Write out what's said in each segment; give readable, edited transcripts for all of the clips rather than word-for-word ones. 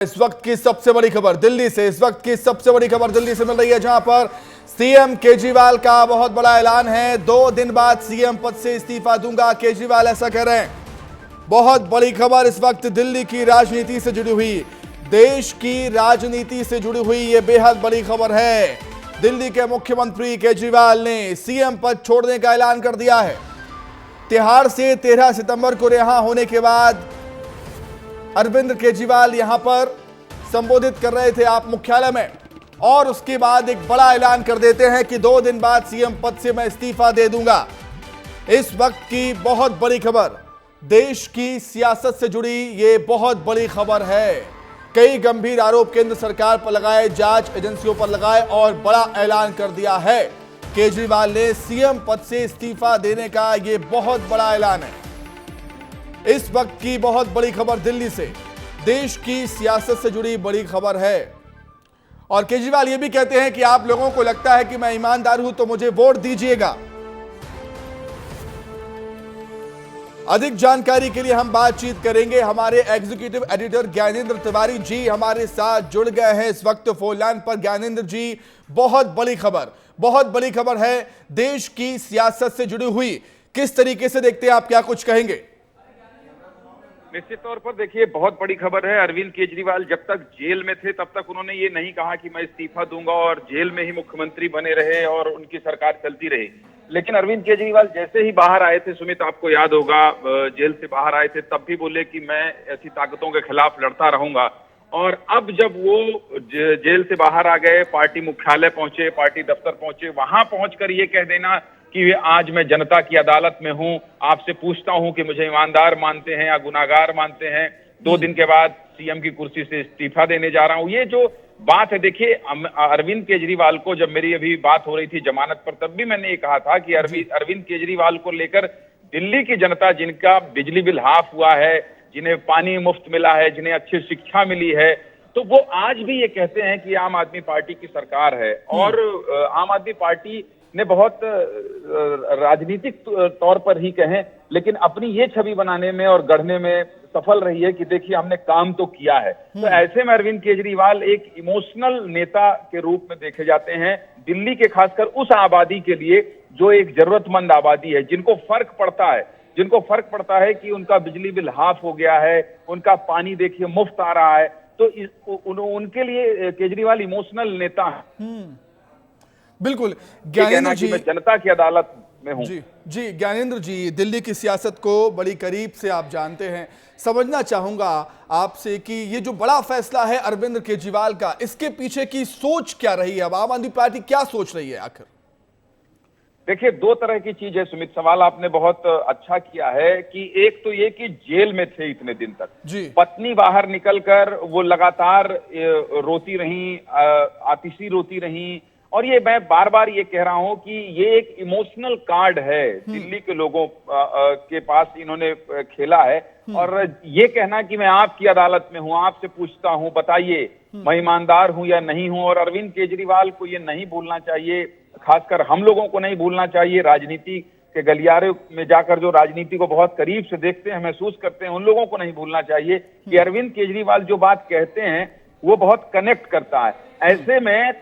इस वक्त की सबसे बड़ी खबर दिल्ली से मिल रही है, जहां पर सीएम केजरीवाल का बहुत बड़ा ऐलान है। 2 दिन बाद सीएम पद से इस्तीफा दूंगा, केजरीवाल ऐसा कह रहे हैं। बहुत बड़ी खबर इस वक्त दिल्ली की राजनीति से जुड़ी हुई, देश की राजनीति से जुड़ी हुई यह बेहद बड़ी खबर है। दिल्ली के मुख्यमंत्री केजरीवाल ने सीएम पद छोड़ने का ऐलान कर दिया है। तिहाड़ से 13 सितंबर को रिहा होने के बाद अरविंद केजरीवाल यहां पर संबोधित कर रहे थे आप मुख्यालय में, और उसके बाद एक बड़ा ऐलान कर देते हैं कि 2 दिन बाद सीएम पद से मैं इस्तीफा दे दूंगा। इस वक्त की बहुत बड़ी खबर, देश की सियासत से जुड़ी ये बहुत बड़ी खबर है। कई गंभीर आरोप केंद्र सरकार पर लगाए, जांच एजेंसियों पर लगाए, और बड़ा ऐलान कर दिया है। केजरीवाल ने सीएम पद से इस्तीफा देने का ये बहुत बड़ा ऐलान है। इस वक्त की बहुत बड़ी खबर दिल्ली से, देश की सियासत से जुड़ी बड़ी खबर है। और केजरीवाल ये भी कहते हैं कि आप लोगों को लगता है कि मैं ईमानदार हूं तो मुझे वोट दीजिएगा। अधिक जानकारी के लिए हम बातचीत करेंगे। हमारे एग्जीक्यूटिव एडिटर ज्ञानेंद्र तिवारी जी हमारे साथ जुड़ गए हैं इस वक्त फोन लाइन पर। ज्ञानेंद्र जी, बहुत बड़ी खबर है देश की सियासत से जुड़ी हुई, किस तरीके से देखते हैं आप, क्या कुछ कहेंगे? निश्चित तौर पर देखिए, बहुत बड़ी खबर है। अरविंद केजरीवाल जब तक जेल में थे तब तक उन्होंने ये नहीं कहा कि मैं इस्तीफा दूंगा और जेल में ही मुख्यमंत्री बने रहे और उनकी सरकार चलती रही। लेकिन अरविंद केजरीवाल जैसे ही बाहर आए थे, सुमित आपको याद होगा, जेल से बाहर आए थे, तब भी बोले कि मैं ऐसी ताकतों के खिलाफ लड़ता रहूंगा। और अब जब वो जेल से बाहर आ गए, पार्टी मुख्यालय पहुंचे, पार्टी दफ्तर पहुंचे, वहां पहुंचकर ये कह देना कि आज मैं जनता की अदालत में हूं, आपसे पूछता हूं कि मुझे ईमानदार मानते हैं या गुनाहगार मानते हैं, 2 दिन के बाद सीएम की कुर्सी से इस्तीफा देने जा रहा हूं। ये जो बात है, देखिए, अरविंद केजरीवाल को, जब मेरी अभी बात हो रही थी जमानत पर, तब भी मैंने ये कहा था कि अरविंद केजरीवाल को लेकर दिल्ली की जनता, जिनका बिजली बिल हाफ हुआ है, जिन्हें पानी मुफ्त मिला है, जिन्हें अच्छी शिक्षा मिली है, तो वो आज भी ये कहते हैं कि आम आदमी पार्टी की सरकार है। और आम आदमी पार्टी ने बहुत राजनीतिक तौर पर ही कहें, लेकिन अपनी ये छवि बनाने में और गढ़ने में सफल रही है कि देखिए हमने काम तो किया है। तो ऐसे में अरविंद केजरीवाल एक इमोशनल नेता के रूप में देखे जाते हैं दिल्ली के, खासकर उस आबादी के लिए जो एक जरूरतमंद आबादी है, जिनको फर्क पड़ता है कि उनका बिजली बिल हाफ हो गया है, उनका पानी देखिए मुफ्त आ रहा है। तो उनके लिए केजरीवाल इमोशनल नेता है। बिल्कुल ज्ञानेंद्र जी, मैं जनता की अदालत में हूं। जी ज्ञानेंद्र जी, दिल्ली की सियासत को बड़ी करीब से आप जानते हैं, समझना चाहूंगा आपसे कि ये जो बड़ा फैसला है अरविंद केजरीवाल का, इसके पीछे की सोच क्या रही है? अब आम आदमी पार्टी क्या सोच रही है आखिर? देखिए, 2 तरह की चीज है सुमित। सवाल आपने बहुत अच्छा किया है कि एक तो ये कि जेल में थे इतने दिन तक, पत्नी बाहर निकलकर वो लगातार रोती रही, आतिशी रोती रही, और ये मैं बार बार ये कह रहा हूं कि ये एक इमोशनल कार्ड है दिल्ली के लोगों के पास, इन्होंने खेला है। और ये कहना कि मैं आपकी अदालत में हूं, आपसे पूछता हूं, बताइए मैं ईमानदार हूं या नहीं हूं। और अरविंद केजरीवाल को ये नहीं भूलना चाहिए, खासकर हम लोगों को नहीं भूलना चाहिए, राजनीति के गलियारे में जाकर जो राजनीति को बहुत करीब से देखते हैं, महसूस करते हैं, उन लोगों को नहीं भूलना चाहिए कि अरविंद केजरीवाल जो बात कहते हैं वो बहुत कनेक्ट करता है। ऐसे में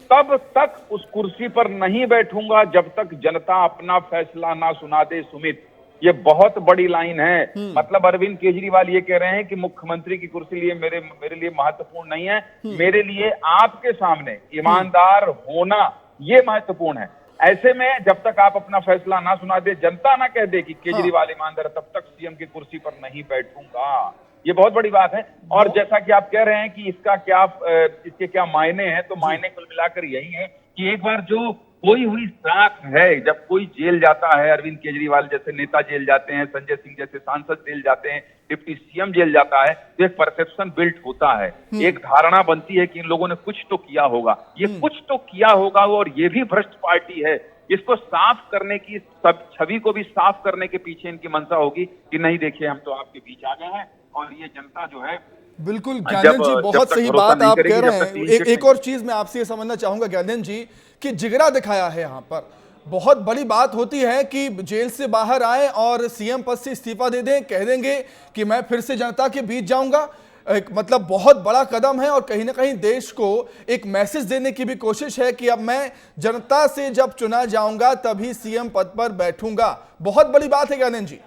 तब तक उस कुर्सी पर नहीं बैठूंगा जब तक जनता अपना फैसला ना सुना दे। सुमित, ये बहुत बड़ी लाइन है। मतलब अरविंद केजरीवाल ये कह रहे हैं कि मुख्यमंत्री की कुर्सी लिए मेरे लिए महत्वपूर्ण नहीं है, मेरे लिए आपके सामने ईमानदार होना ये महत्वपूर्ण है। ऐसे में जब तक आप अपना फैसला ना सुना दे, जनता ना कह दे कि केजरीवाल ईमानदार, तब तक सीएम की कुर्सी पर नहीं बैठूंगा। ये बहुत बड़ी बात है। और जैसा कि आप कह रहे हैं कि इसके क्या मायने हैं, तो मायने कुल मिलाकर यही है कि एक बार जो कोई हुई साख है, जब कोई जेल जाता है, अरविंद केजरीवाल जैसे नेता जेल जाते हैं, संजय सिंह जैसे सांसद जेल जाते हैं, डिप्टी सीएम जेल जाता है, तो एक परसेप्शन बिल्ट होता है, एक धारणा बनती है कि इन लोगों ने कुछ तो किया होगा। ये कुछ तो किया होगा, और ये भी भ्रष्ट पार्टी है। इसको साफ करने की, सब छवि को भी साफ करने के पीछे इनकी मंशा होगी कि नहीं, देखिए हम तो आपके बीच आ गए हैं और ये जनता जो है। बिल्कुल ज्ञानेंद्र जी, बहुत सही बात आप कह रहे हैं। एक और चीज मैं आपसे ये समझना चाहूंगा ज्ञानेंद्र जी, कि जिगरा दिखाया है यहाँ पर। बहुत बड़ी बात होती है कि जेल से बाहर आए और सीएम पद से इस्तीफा दे दें, कह देंगे कि मैं फिर से जनता के बीच जाऊंगा, एक मतलब बहुत बड़ा कदम है और कहीं ना कहीं देश को एक मैसेज देने की भी कोशिश है कि अब मैं जनता से जब चुना जाऊंगा तभी सीएम पद पर बैठूंगा। बहुत बड़ी बात है ज्ञानेंद्र जी।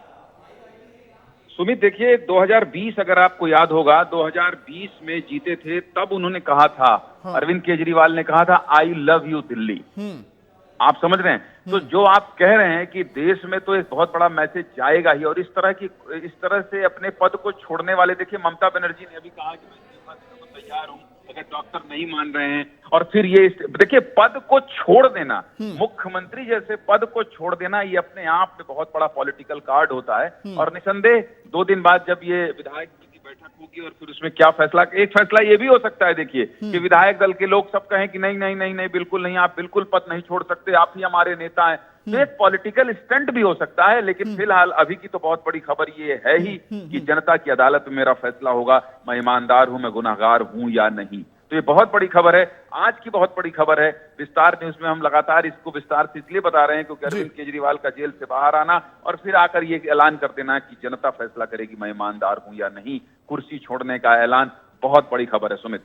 सुमित देखिए 2020 अगर आपको याद होगा 2020 में जीते थे तब उन्होंने कहा था, हाँ। अरविंद केजरीवाल ने कहा था आई लव यू दिल्ली। आप समझ रहे हैं? तो जो आप कह रहे हैं कि देश में तो एक बहुत बड़ा मैसेज जाएगा ही, और इस तरह से अपने पद को छोड़ने वाले, देखिए ममता बनर्जी ने अभी कहा कि मैं इस्तीफा देने को तैयार हूं अगर डॉक्टर नहीं मान रहे हैं, और फिर ये देखिए पद को छोड़ देना, मुख्यमंत्री जैसे पद को छोड़ देना, ये अपने आप में बहुत बड़ा पॉलिटिकल कार्ड होता है। और निसंदेह 2 दिन बाद जब ये विधायक बैठक होगी और फिर उसमें क्या फैसला, एक फैसला ये भी हो सकता है देखिए कि विधायक दल के लोग सब कहें कि नहीं नहीं नहीं नहीं बिल्कुल नहीं, आप बिल्कुल पद नहीं छोड़ सकते, आप ही हमारे नेता हैं। तो एक पॉलिटिकल स्टंट भी हो सकता है, लेकिन फिलहाल अभी की तो बहुत बड़ी खबर ये है ही कि जनता की अदालत में मेरा फैसला होगा, मैं ईमानदार हूं, मैं गुनाहगार हूं या नहीं। तो ये बहुत बड़ी खबर है, आज की बहुत बड़ी खबर है। विस्तार न्यूज में हम लगातार इसको विस्तार से इसलिए बता रहे हैं क्योंकि अरविंद केजरीवाल का जेल से बाहर आना और फिर आकर ये ऐलान कर देना कि जनता फैसला करेगी मैं ईमानदार हूं या नहीं, कुर्सी छोड़ने का ऐलान, बहुत बड़ी खबर है सुमित।